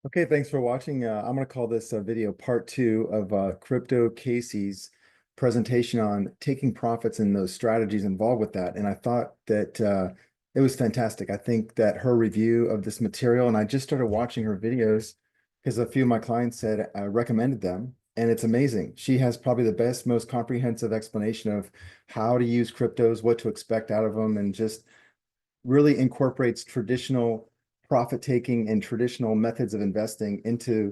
Okay, thanks for watching. I'm going to call this video part two of Crypto Casey's presentation on taking profits and those strategies involved with that. And I thought that it was fantastic. I think that her review of this material, and I just started watching her videos because a few of my clients said I recommended them, and it's amazing. She has probably the best, most comprehensive explanation of how to use cryptos, what to expect out of them, and just really incorporates traditional profit taking and traditional methods of investing into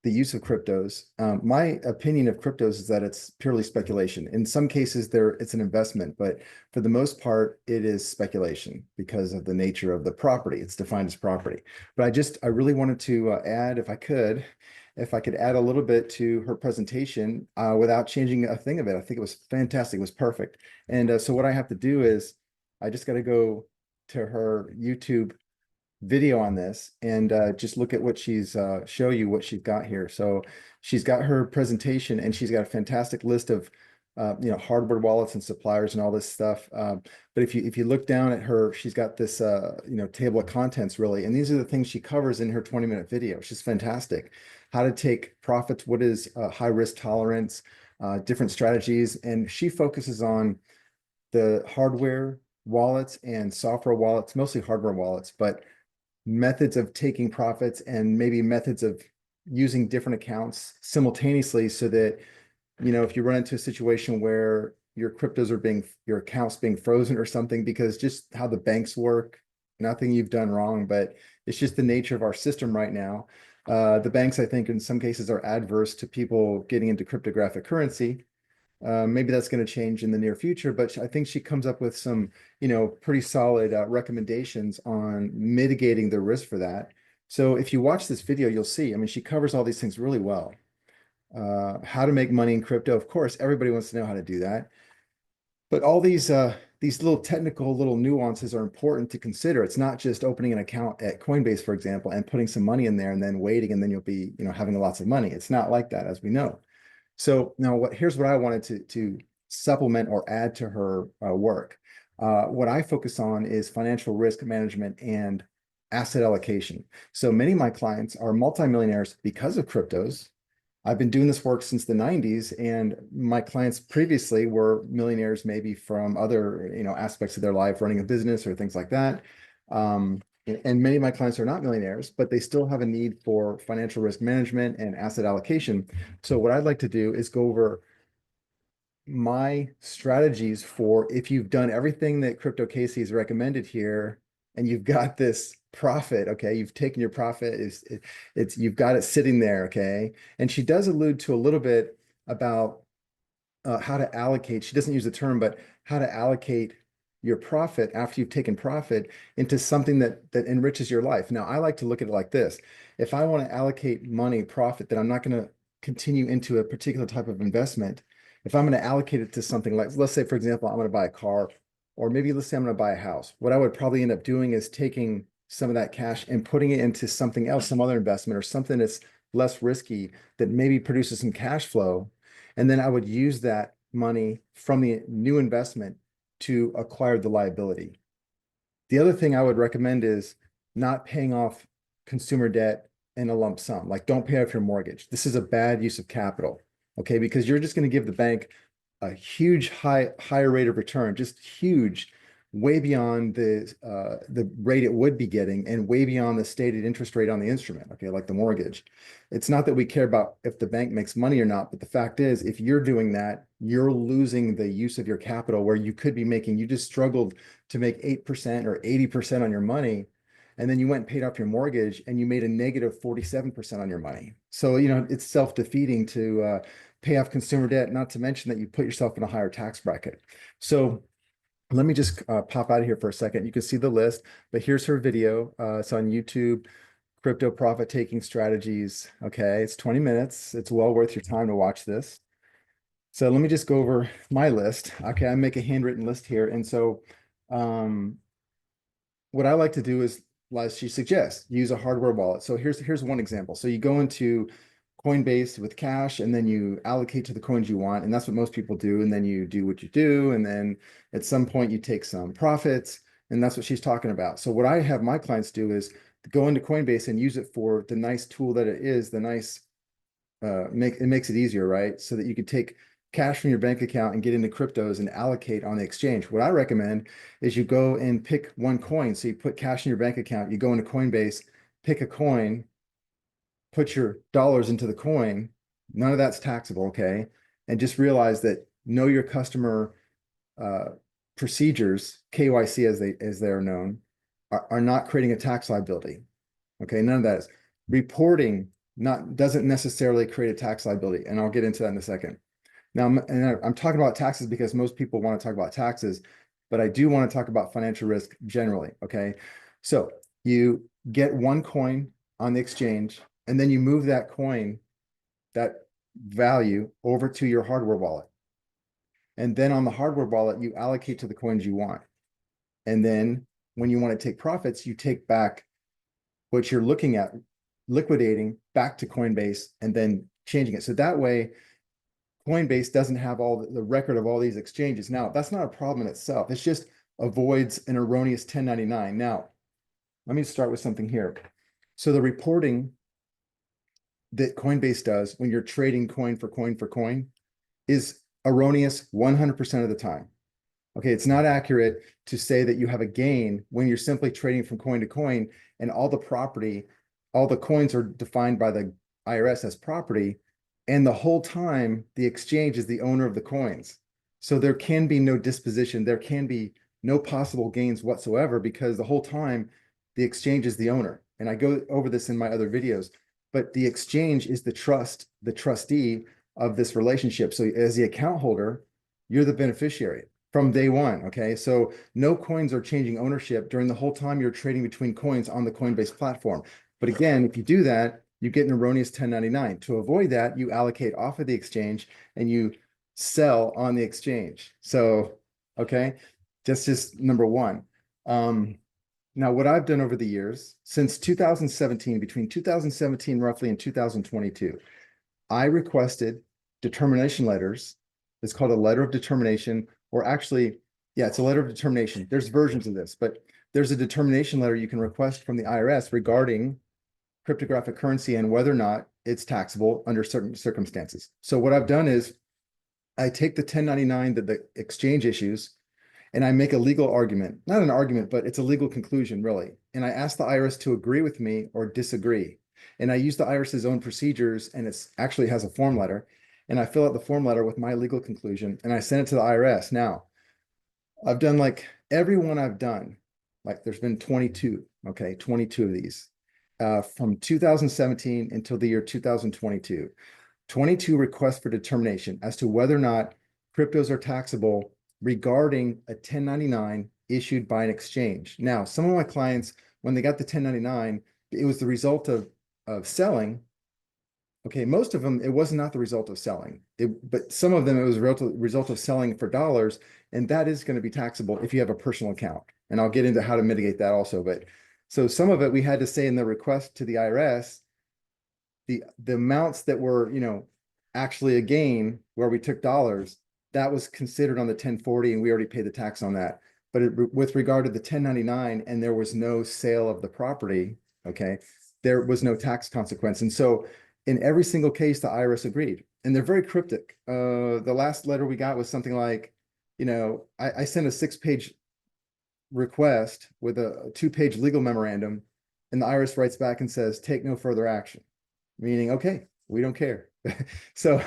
the use of cryptos. My opinion of cryptos is that it's purely speculation. In some cases, it's an investment, but for the most part, it is speculation because of the nature of the property. It's defined as property. But I really wanted to add, if I could add a little bit to her presentation without changing a thing of it. I think it was fantastic. It was perfect. And so what I have to do is I just got to go to her YouTube video on this and just look at what show you what she's got here. So she's got her presentation and she's got a fantastic list of hardware wallets and suppliers and all this stuff. But if you look down at her, she's got this table of contents really, and these are the things she covers in her 20-minute video. She's fantastic. How to take profits, what is high risk tolerance, different strategies, and she focuses on the hardware wallets and software wallets, mostly hardware wallets, but methods of taking profits and maybe methods of using different accounts simultaneously so that, if you run into a situation where your accounts being frozen or something, because just how the banks work, nothing you've done wrong, but it's just the nature of our system right now. The banks, I think, in some cases are adverse to people getting into cryptographic currency. Maybe that's going to change in the near future, but I think she comes up with some, pretty solid recommendations on mitigating the risk for that. So if you watch this video, you'll see, I mean, she covers all these things really well. How to make money in crypto. Of course, everybody wants to know how to do that. But all these little technical little nuances are important to consider. It's not just opening an account at Coinbase, for example, and putting some money in there and then waiting, and then you'll be, having lots of money. It's not like that, as we know. So now here's what I wanted to supplement or add to her work. What I focus on is financial risk management and asset allocation. So many of my clients are multimillionaires because of cryptos. I've been doing this work since the 90s, and my clients previously were millionaires maybe from other, aspects of their life, running a business or things like that. And many of my clients are not millionaires, but they still have a need for financial risk management and asset allocation. So what I'd like to do is go over my strategies for if you've done everything that Crypto Casey has recommended here and you've got this profit, okay, you've taken your profit, you've got it sitting there, okay? And she does allude to a little bit about how to allocate. She doesn't use the term, but how to allocate your profit after you've taken profit into something that enriches your life. Now, I like to look at it like this. If I want to allocate money, profit, that I'm not going to continue into a particular type of investment, if I'm going to allocate it to something like, let's say, for example, I'm going to buy a car, or maybe let's say I'm going to buy a house. What I would probably end up doing is taking some of that cash and putting it into something else, some other investment or something that's less risky that maybe produces some cash flow. And then I would use that money from the new investment to acquire the liability. The other thing I would recommend is not paying off consumer debt in a lump sum. Like, don't pay off your mortgage. This is a bad use of capital, okay? Because you're just going to give the bank a huge higher rate of return, just huge, way beyond the rate it would be getting and way beyond the stated interest rate on the instrument, okay, like the mortgage. It's not that we care about if the bank makes money or not, but the fact is, if you're doing that, you're losing the use of your capital where you could be making, you just struggled to make 8% or 80% on your money. And then you went and paid off your mortgage and you made a negative 47% on your money. So, it's self-defeating to pay off consumer debt, not to mention that you put yourself in a higher tax bracket. So let me just pop out of here for a second. You can see the list, but here's her video. It's on YouTube, Crypto Profit Taking Strategies. Okay, it's 20 minutes. It's well worth your time to watch this. So let me just go over my list. Okay, I make a handwritten list here. And so what I like to do is, as she suggests, use a hardware wallet. So here's one example. So you go into Coinbase with cash, and then you allocate to the coins you want, and that's what most people do. And then you do what you do, and then at some point you take some profits, And that's what she's talking about. So what I have my clients do is go into Coinbase and use it for the nice tool that it is, the nice it makes it easier, right? So that you could take cash from your bank account and get into cryptos and allocate on the exchange. What I recommend is you go and pick one coin. So you put cash in your bank account, you go into Coinbase, pick a coin, put your dollars into the coin. None of that's taxable, okay? And just realize that know your customer uh, procedures, KYC as they are known, are not creating a tax liability. Okay, none of that is. Reporting doesn't necessarily create a tax liability, and I'll get into that in a second. Now, I'm talking about taxes because most people want to talk about taxes, but I do want to talk about financial risk generally, okay? So you get one coin on the exchange, and then you move that coin, that value, over to your hardware wallet. And then on the hardware wallet, you allocate to the coins you want. And then when you want to take profits, you take back what you're looking at liquidating back to Coinbase and then changing it. So that way, Coinbase doesn't have all the record of all these exchanges. Now, that's not a problem in itself. It's just avoids an erroneous 1099. Now, let me start with something here. So the reporting that Coinbase does when you're trading coin for coin is erroneous 100% of the time. Okay, it's not accurate to say that you have a gain when you're simply trading from coin to coin and all the property, all the coins are defined by the IRS as property. And the whole time, the exchange is the owner of the coins. So there can be no disposition. There can be no possible gains whatsoever because the whole time the exchange is the owner. And I go over this in my other videos, but the exchange is the trustee of this relationship. So as the account holder, you're the beneficiary from day one, okay? So no coins are changing ownership during the whole time you're trading between coins on the Coinbase platform. But again, if you do that, you get an erroneous 1099. To avoid that, you allocate off of the exchange and you sell on the exchange. So, okay, that's just number one. Now, what I've done over the years, since 2017, between 2017 roughly and 2022, I requested determination letters. It's called a letter of determination, or actually, yeah, it's a letter of determination. There's versions of this, but there's a determination letter you can request from the IRS regarding cryptographic currency and whether or not it's taxable under certain circumstances. So what I've done is I take the 1099 that the exchange issues and I make a legal argument, not an argument, but it's a legal conclusion really. And I ask the IRS to agree with me or disagree. And I use the IRS's own procedures and it's actually has a form letter. And I fill out the form letter with my legal conclusion and I send it to the IRS. Now, I've done like every one I've done, like there's been 22, okay, 22 of these from 2017 until the year 2022. 22 requests for determination as to whether or not cryptos are taxable regarding a 1099 issued by an exchange. Now, some of my clients, when they got the 1099, it was the result of selling. Okay, most of them, it was not the result of selling, but some of them, it was a result of selling for dollars, and that is going to be taxable if you have a personal account. And I'll get into how to mitigate that also. But so some of it, we had to say in the request to the IRS, the amounts that were, actually a gain where we took dollars, that was considered on the 1040 and we already paid the tax on that. But with regard to the 1099 and there was no sale of the property, okay, there was no tax consequence. And so in every single case, the IRS agreed. And they're very cryptic. The last letter we got was something like, I sent a 6-page request with a 2-page legal memorandum, and the IRS writes back and says, take no further action, meaning, okay, we don't care. So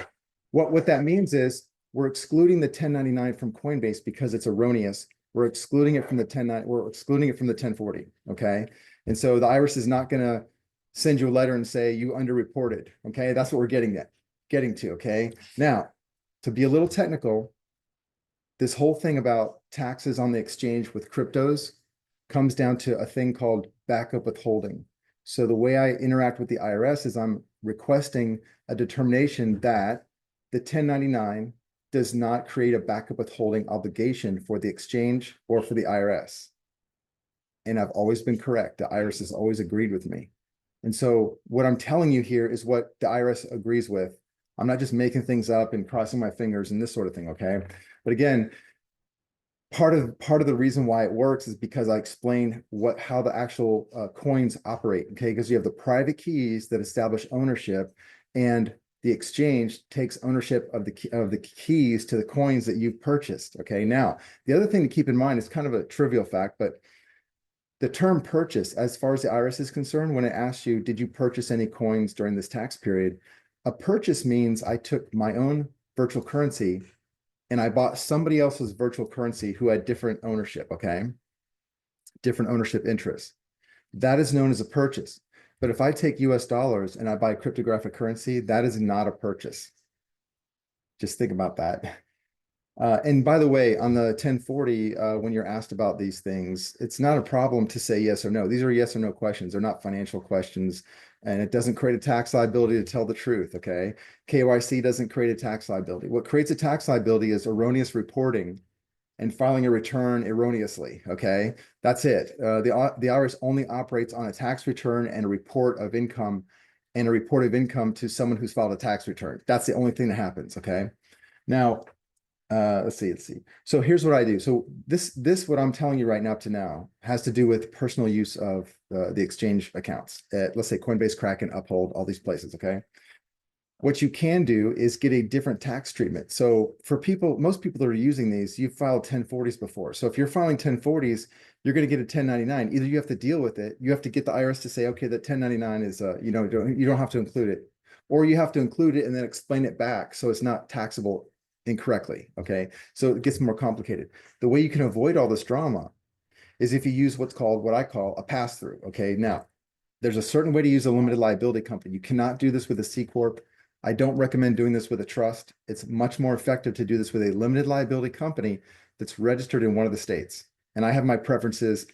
what that means is we're excluding the 1099 from Coinbase because it's erroneous. We're excluding it from the 1090, we're excluding it from the 1040, okay? And so the IRS is not gonna send you a letter and say you underreported, okay? That's what we're getting to, okay? Now, to be a little technical, this whole thing about taxes on the exchange with cryptos comes down to a thing called backup withholding. So the way I interact with the IRS is I'm requesting a determination that the 1099 does not create a backup withholding obligation for the exchange or for the IRS. And I've always been correct. The IRS has always agreed with me. And so what I'm telling you here is what the IRS agrees with. I'm not just making things up and crossing my fingers and this sort of thing, okay? But again, part of the reason why it works is because I explained how the actual coins operate. Okay, because you have the private keys that establish ownership, and the exchange takes ownership of the keys to the coins that you've purchased. Okay, now the other thing to keep in mind is kind of a trivial fact, but the term purchase, as far as the IRS is concerned, when it asks you, did you purchase any coins during this tax period? A purchase means I took my own virtual currency and I bought somebody else's virtual currency who had different ownership, okay? Different ownership interests. That is known as a purchase. But if I take US dollars and I buy cryptographic currency, that is not a purchase. Just think about that. And by the way, on the 1040, when you're asked about these things, it's not a problem to say yes or no. These are yes or no questions. They're not financial questions. And it doesn't create a tax liability to tell the truth, okay? KYC doesn't create a tax liability. What creates a tax liability is erroneous reporting and filing a return erroneously, okay? That's it. The IRS only operates on a tax return and a report of income to someone who's filed a tax return. That's the only thing that happens, okay? Now, let's see. So here's what I do. So what I'm telling you right now has to do with personal use of the exchange accounts at, let's say, Coinbase, Kraken, Uphold, all these places, okay? What you can do is get a different tax treatment. So for most people that are using these, you've filed 1040s before. So if you're filing 1040s, you're going to get a 1099. Either you have to deal with it, you have to get the IRS to say, okay, that 1099 is, you don't have to include it, or you have to include it and then explain it back so it's not taxable incorrectly. Okay, so it gets more complicated. The way you can avoid all this drama is if you use what I call a pass-through. Okay, now there's a certain way to use a limited liability company. You cannot do this with a C Corp. I don't recommend doing this with a trust. It's much more effective to do this with a limited liability company that's registered in one of the states. And I have my preferences.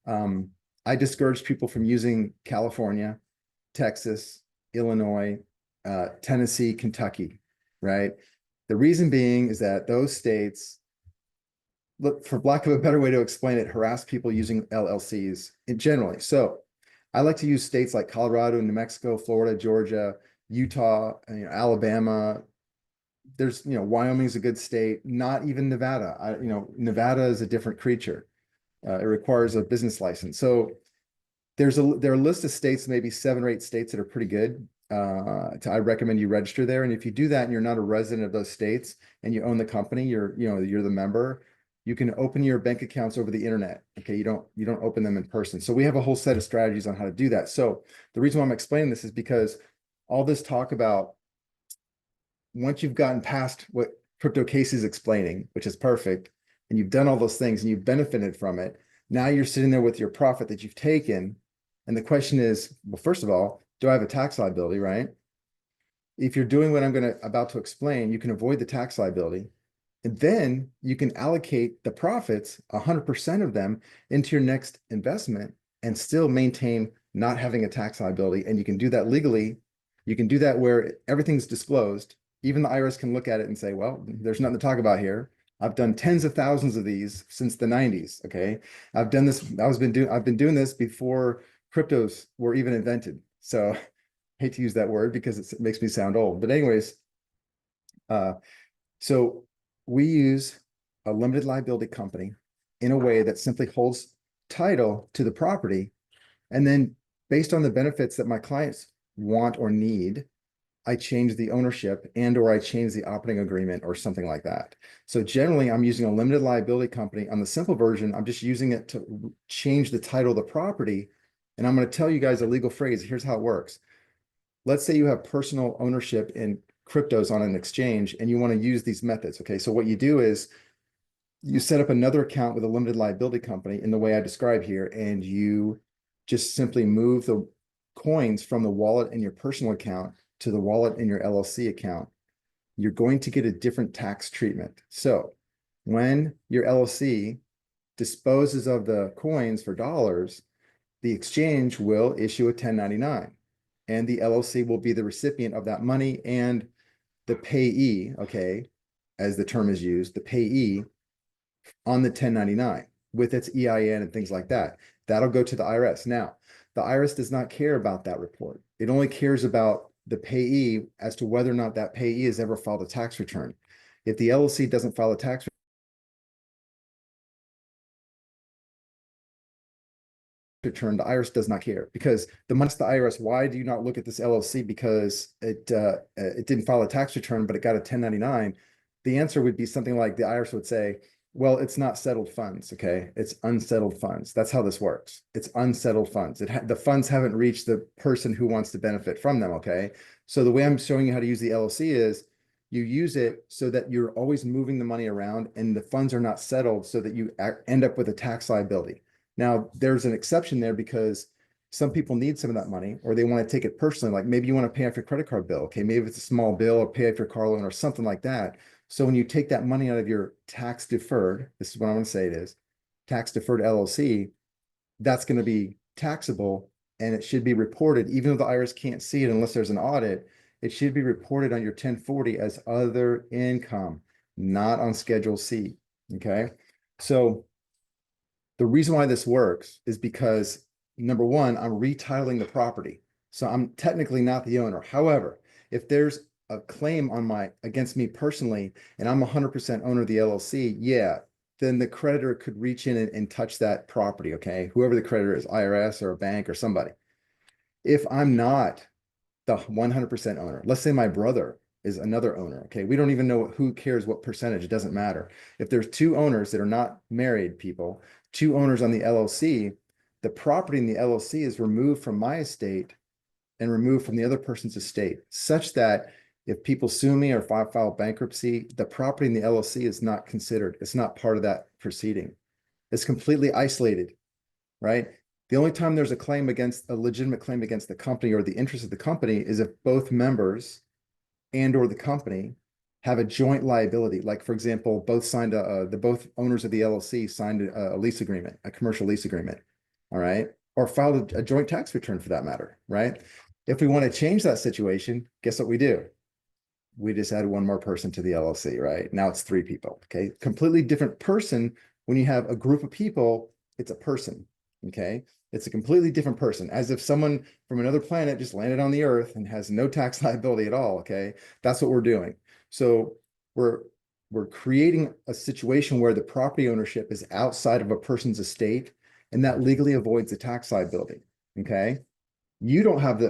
I discourage people from using California, Texas, Illinois, Tennessee, Kentucky, right? The reason being is that those states, look, for lack of a better way to explain it, harass people using LLCs generally. So I like to use states like Colorado, New Mexico, Florida, Georgia, Utah, Alabama. There's, Wyoming's a good state, not even Nevada. Nevada is a different creature. It requires a business license. So there are a list of states, maybe 7 or 8 states that are pretty good. I recommend you register there. And if you do that and you're not a resident of those states and you own the company, you're the member, you can open your bank accounts over the internet. Okay, you don't open them in person. So we have a whole set of strategies on how to do that. So the reason why I'm explaining this is because all this talk about once you've gotten past what Crypto Casey is explaining, which is perfect, and you've done all those things and you've benefited from it, now you're sitting there with your profit that you've taken. And the question is, well, first of all, do I have a tax liability, right? If you're doing what I'm about to explain, you can avoid the tax liability. And then you can allocate the profits, 100% of them, into your next investment and still maintain not having a tax liability. And you can do that legally. You can do that where everything's disclosed. Even the IRS can look at it and say, well, there's nothing to talk about here. I've done tens of thousands of these since the 90s. Okay. I've done this. I've been doing this before cryptos were even invented. So I hate to use that word because it makes me sound old. But anyways, so we use a limited liability company in a way that simply holds title to the property. And then based on the benefits that my clients want or need, I change the ownership or I change the operating agreement or something like that. So generally, I'm using a limited liability company. On the simple version, I'm just using it to change the title of the property. And I'm going to tell you guys a legal phrase. Here's how it works. Let's say you have personal ownership in cryptos on an exchange and you want to use these methods. Okay, so what you do is you set up another account with a limited liability company in the way I describe here, and you just simply move the coins from the wallet in your personal account to the wallet in your LLC account. You're going to get a different tax treatment. So when your LLC disposes of the coins for dollars, the exchange will issue a 1099, and the LLC will be the recipient of that money, and the payee, okay, as the term is used, the payee on the 1099 with its EIN and things like that. That'll go to the IRS. Now, the IRS does not care about that report. It only cares about the payee as to whether or not that payee has ever filed a tax return. If the LLC doesn't file a tax return, the IRS does not care, because the months the IRS, why do you not look at this LLC because it didn't file a tax return, but it got a 1099? The answer would be something like the IRS would say, well, it's not settled funds, okay? It's unsettled funds. That's how this works. It's unsettled funds. The funds haven't reached the person who wants to benefit from them, okay? So the way I'm showing you how to use the LLC is you use it so that you're always moving the money around and the funds are not settled so that you end up with a tax liability. Now, there's an exception there because some people need some of that money or they want to take it personally. Like maybe you want to pay off your credit card bill. Okay, maybe it's a small bill or pay off your car loan or something like that. So when you take that money out of your tax deferred, this is what I'm going to say it is, tax deferred LLC, that's going to be taxable and it should be reported, even though the IRS can't see it unless there's an audit, it should be reported on your 1040 as other income, not on Schedule C, okay? So the reason why this works is because, number one, I'm retitling the property. So I'm technically not the owner. However, if there's a claim on against me personally, and I'm 100% owner of the LLC, yeah, then the creditor could reach in and touch that property, okay? Whoever the creditor is, IRS or a bank or somebody. If I'm not the 100% owner, let's say my brother is another owner, okay? We don't even know who cares what percentage, it doesn't matter. If there's two owners that are not married people, two owners on the LLC, the property in the LLC is removed from my estate and removed from the other person's estate, such that if people sue me or if I file bankruptcy, the property in the LLC is not considered. It's not part of that proceeding. It's completely isolated, right? The only time there's a legitimate claim against the company or the interest of the company is if both members and or the company have a joint liability. Like for example, both owners of the LLC signed a lease agreement, a commercial lease agreement, all right? Or filed a joint tax return for that matter, right? If we want to change that situation, guess what we do? We just add one more person to the LLC, right? Now it's three people, okay? Completely different person. When you have a group of people, it's a person, okay? It's a completely different person, as if someone from another planet just landed on the earth and has no tax liability at all, okay? That's what we're doing. So we're creating a situation where the property ownership is outside of a person's estate, and that legally avoids the tax liability, okay? You don't have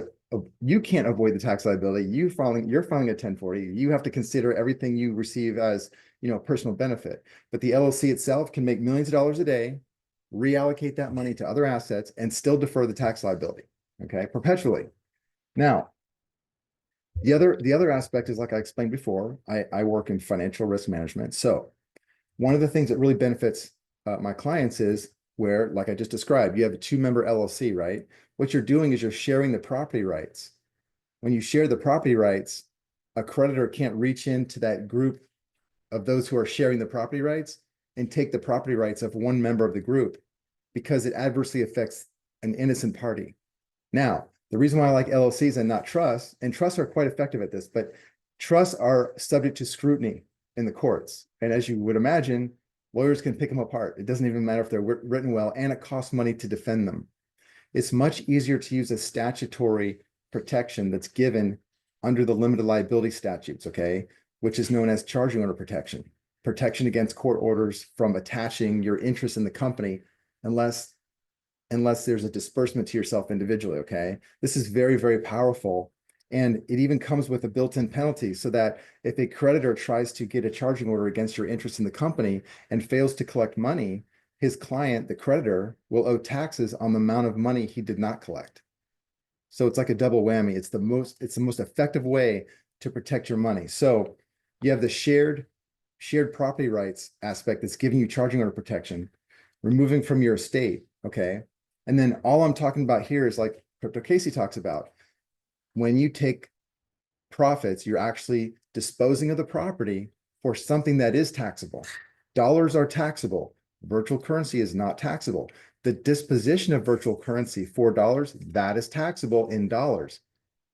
you can't avoid the tax liability. You're filing a 1040. You have to consider everything you receive as, personal benefit. But the LLC itself can make millions of dollars a day, reallocate that money to other assets, and still defer the tax liability, okay, perpetually. Now, the other aspect is, like I explained before, I work in financial risk management. So one of the things that really benefits my clients is where, like I just described, you have a two-member LLC, right? What you're doing is you're sharing the property rights. When you share the property rights, a creditor can't reach into that group of those who are sharing the property rights and take the property rights of one member of the group because it adversely affects an innocent party. Now, the reason why I like LLCs and not trusts, and trusts are quite effective at this, but trusts are subject to scrutiny in the courts. And as you would imagine, lawyers can pick them apart. It doesn't even matter if they're written well, and it costs money to defend them. It's much easier to use a statutory protection that's given under the limited liability statutes, okay, which is known as charging order protection, protection against court orders from attaching your interest in the company unless there's a disbursement to yourself individually, okay? This is very, very powerful. And it even comes with a built-in penalty so that if a creditor tries to get a charging order against your interest in the company and fails to collect money, his client, the creditor, will owe taxes on the amount of money he did not collect. So it's like a double whammy. It's the most effective way to protect your money. So you have the shared property rights aspect that's giving you charging order protection, removing from your estate, okay? And then all I'm talking about here is like Crypto Casey talks about. When you take profits, you're actually disposing of the property for something that is taxable. Dollars are taxable. Virtual currency is not taxable. The disposition of virtual currency for dollars, that is taxable in dollars.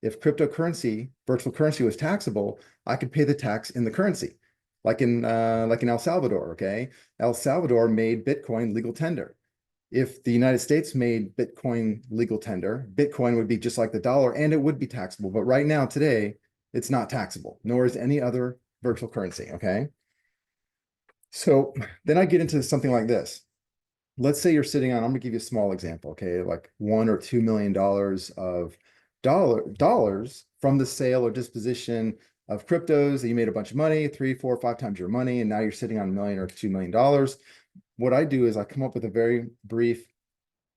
If cryptocurrency, virtual currency was taxable, I could pay the tax in the currency, like in El Salvador, okay? El Salvador made Bitcoin legal tender. If the United States made Bitcoin legal tender, Bitcoin would be just like the dollar and it would be taxable. But right now, today, it's not taxable, nor is any other virtual currency, okay? So then I get into something like this. let's say you're sitting on, I'm gonna give you a small example, okay, like $1 or $2 million of dollars from the sale or disposition of cryptos that you made a bunch of money, 3, 4, 5 times your money, and now you're sitting on $1 or $2 million. What I do is I come up with a very brief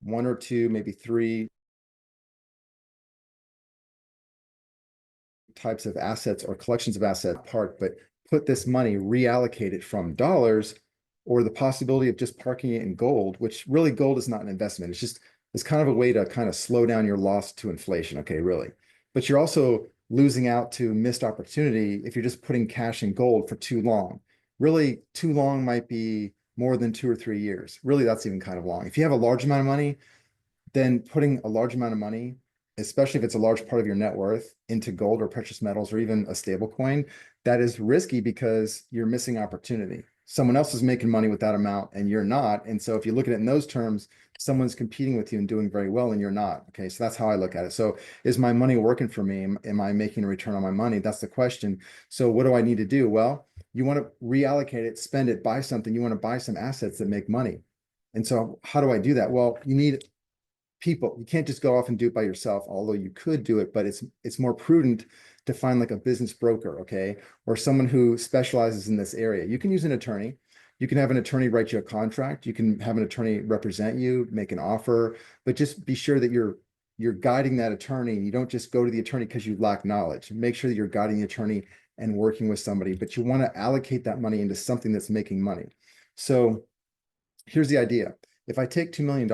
one or two, maybe three types of assets or collections of assets park, but put this money, reallocate it from dollars, or the possibility of just parking it in gold, which really gold is not an investment. It's kind of a way to kind of slow down your loss to inflation. Okay, really. But you're also losing out to missed opportunity if you're just putting cash in gold for too long. Really, too long might be more than 2 or 3 years. Really, that's even kind of long. If you have a large amount of money, then putting a large amount of money, especially if it's a large part of your net worth, into gold or precious metals or even a stable coin, that is risky because you're missing opportunity. Someone else is making money with that amount and you're not. And so if you look at it in those terms, someone's competing with you and doing very well and you're not. Okay. So that's how I look at it. So is my money working for me? Am I making a return on my money? That's the question. So what do I need to do? Well, you want to reallocate it, spend it, buy something. You want to buy some assets that make money. And so how do I do that? Well, you need people. You can't just go off and do it by yourself, although you could do it, but it's more prudent to find like a business broker, okay, or someone who specializes in this area. You can use an attorney. You can have an attorney write you a contract. You can have an attorney represent you, make an offer, but just be sure that you're guiding that attorney. You don't just go to the attorney because you lack knowledge. Make sure that you're guiding the attorney and working with somebody, but you want to allocate that money into something that's making money. So here's the idea. If I take $2 million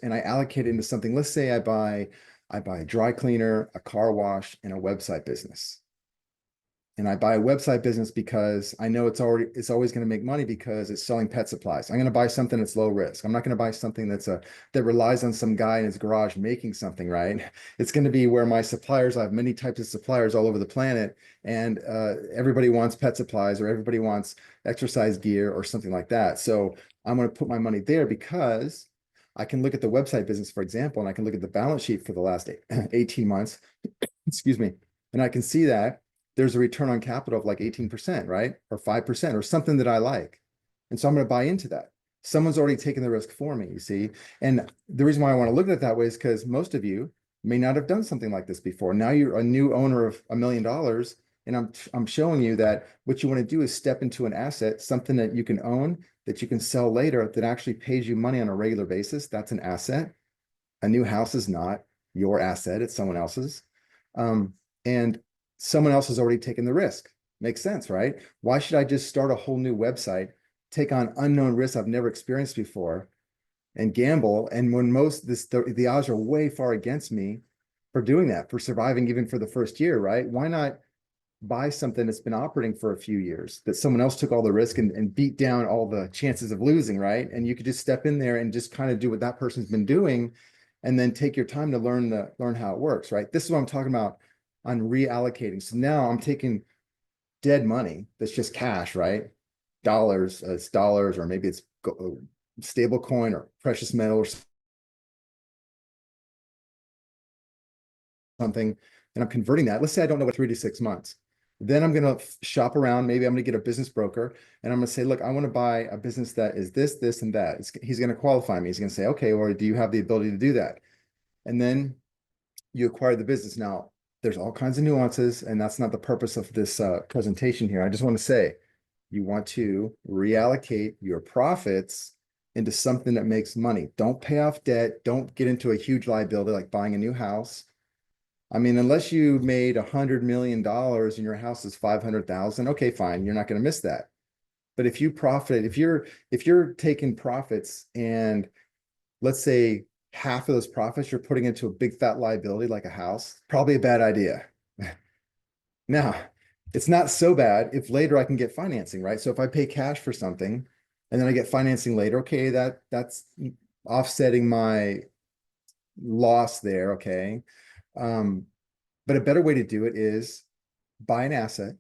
and I allocate it into something, let's say I buy a dry cleaner, a car wash, and a website business. And I buy a website business because I know it's always going to make money because it's selling pet supplies. I'm going to buy something that's low risk. I'm not going to buy something that relies on some guy in his garage making something, right? It's going to be where my suppliers, I have many types of suppliers all over the planet, and everybody wants pet supplies or everybody wants exercise gear or something like that. So I'm going to put my money there because I can look at the website business, for example, and I can look at the balance sheet for the last 18 months, excuse me, and I can see that there's a return on capital of like 18%, right? Or 5% or something that I like. And so I'm going to buy into that. Someone's already taken the risk for me, you see? And the reason why I want to look at it that way is because most of you may not have done something like this before. Now you're a new owner of $1 million. And I'm showing you that what you want to do is step into an asset, something that you can own, that you can sell later, that actually pays you money on a regular basis. That's an asset. A new house is not your asset, it's someone else's. And someone else has already taken the risk. Makes sense, right? Why should I just start a whole new website, take on unknown risks I've never experienced before, and gamble? And when the odds are way far against me for doing that, for surviving even for the first year, right? Why not buy something that's been operating for a few years that someone else took all the risk and beat down all the chances of losing, right? And you could just step in there and just kind of do what that person's been doing and then take your time to learn how it works, right? This is what I'm talking about on reallocating. So now I'm taking dead money that's just cash, right? Dollars, it's dollars, or maybe it's stable coin or precious metal or something, and I'm converting that. Let's say I don't know what 3 to 6 months. Then I'm going to shop around. Maybe I'm going to get a business broker and I'm going to say, look, I want to buy a business that is this, this, and that. He's going to qualify me. He's going to say, okay, or do you have the ability to do that? And then you acquire the business. Now, there's all kinds of nuances, and that's not the purpose of this presentation here. I just want to say you want to reallocate your profits into something that makes money. Don't pay off debt. Don't get into a huge liability like buying a new house. I mean, unless you made $100 million and your house is 500,000, okay, fine. You're not going to miss that. But if you profit, if you're taking profits and let's say half of those profits you're putting into a big fat liability like a house, probably a bad idea. Now, it's not so bad if later I can get financing, right? So if I pay cash for something and then I get financing later, okay, that's offsetting my loss there, okay. But a better way to do it is buy an asset.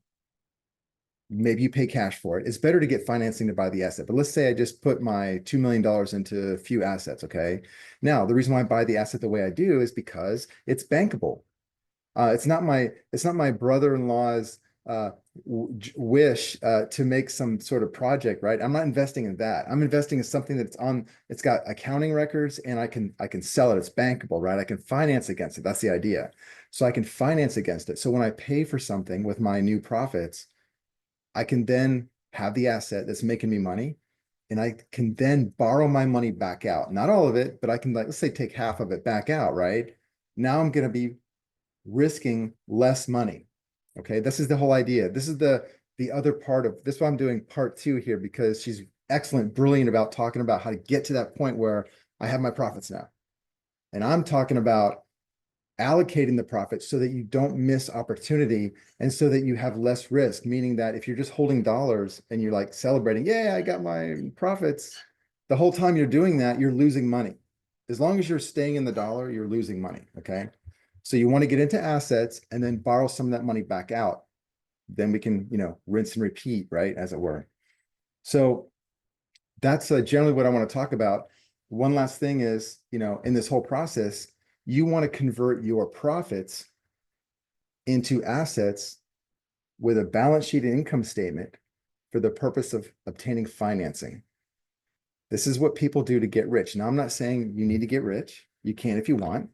Maybe you pay cash for it. It's better to get financing to buy the asset. But let's say I just put my $2 million into a few assets, okay? Now, the reason why I buy the asset the way I do is because it's bankable. It's not my brother-in-law's wish to make some sort of project, right? I'm not investing in that. I'm investing in something that's it's got accounting records and I can sell it. It's bankable, right? I can finance against it. That's the idea. So I can finance against it. So when I pay for something with my new profits, I can then have the asset that's making me money and I can then borrow my money back out. Not all of it, but I can, like, let's say take half of it back out, right? Now I'm going to be risking less money. Okay, this is the whole idea. This is the other part of this. Is why I'm doing part two here, because she's excellent, brilliant about talking about how to get to that point where I have my profits now. And I'm talking about allocating the profits so that you don't miss opportunity and so that you have less risk, meaning that if you're just holding dollars and you're like celebrating, yeah, I got my profits, the whole time you're doing that, you're losing money. As long as you're staying in the dollar, you're losing money. Okay. So you want to get into assets and then borrow some of that money back out. Then we can, rinse and repeat, right? As it were. So that's generally what I want to talk about. One last thing is, in this whole process, you want to convert your profits into assets with a balance sheet and income statement for the purpose of obtaining financing. This is what people do to get rich. Now, I'm not saying you need to get rich. You can if you want,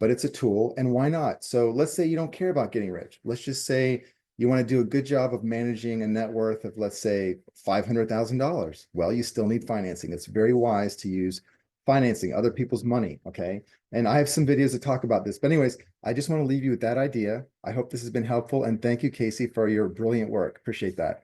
but it's a tool, and why not? So let's say you don't care about getting rich. Let's just say you want to do a good job of managing a net worth of, let's say, $500,000. Well, you still need financing. It's very wise to use financing other people's money, okay? And I have some videos to talk about this. But anyways, I just want to leave you with that idea. I hope this has been helpful. And thank you, Casey, for your brilliant work. Appreciate that.